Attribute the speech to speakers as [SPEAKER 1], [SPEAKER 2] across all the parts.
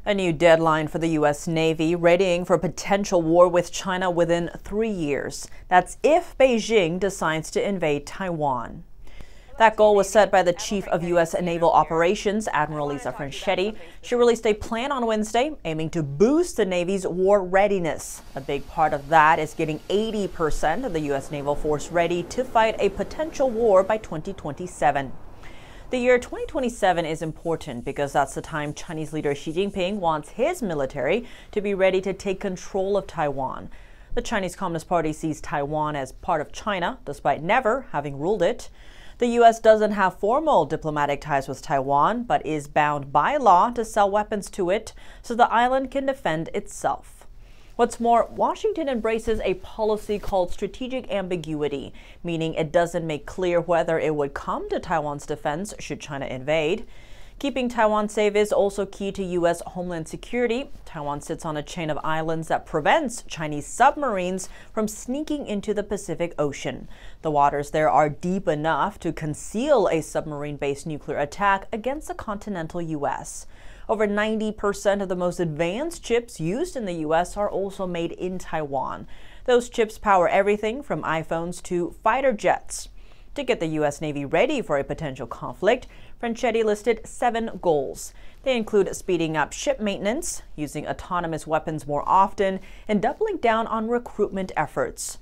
[SPEAKER 1] A new deadline for the U.S. Navy, readying for a potential war with China within 3 years. That's if Beijing decides to invade Taiwan. That goal was set by the Chief of U.S. Naval Operations, Admiral Liisa. She released a plan on Wednesday aiming to boost the Navy's war readiness. A big part of that is getting 80% of the U.S. naval force ready to fight a potential war by 2027. The year 2027 is important because that's the time Chinese leader Xi Jinping wants his military to be ready to take control of Taiwan. The Chinese Communist Party sees Taiwan as part of China, despite never having ruled it. The U.S. doesn't have formal diplomatic ties with Taiwan, but is bound by law to sell weapons to it so the island can defend itself. What's more, Washington embraces a policy called strategic ambiguity, meaning it doesn't make clear whether it would come to Taiwan's defense should China invade. Keeping Taiwan safe is also key to U.S. homeland security. Taiwan sits on a chain of islands that prevents Chinese submarines from sneaking into the Pacific Ocean. The waters there are deep enough to conceal a submarine-based nuclear attack against the continental U.S. Over 90% of the most advanced chips used in the U.S. are also made in Taiwan. Those chips power everything from iPhones to fighter jets. To get the U.S. Navy ready for a potential conflict, Pranchetti listed 7 goals. They include speeding up ship maintenance, using autonomous weapons more often, and doubling down on recruitment efforts.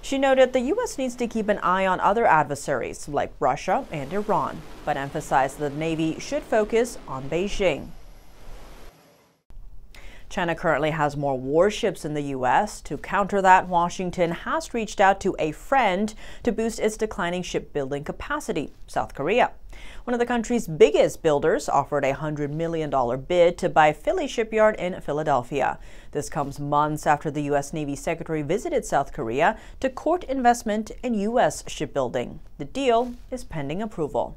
[SPEAKER 1] She noted the U.S. needs to keep an eye on other adversaries like Russia and Iran, but emphasized the Navy should focus on Beijing. China currently has more warships in the U.S. To counter that, Washington has reached out to a friend to boost its declining shipbuilding capacity, South Korea. One of the country's biggest builders offered a $100 million bid to buy Philly Shipyard in Philadelphia. This comes months after the U.S. Navy Secretary visited South Korea to court investment in U.S. shipbuilding. The deal is pending approval.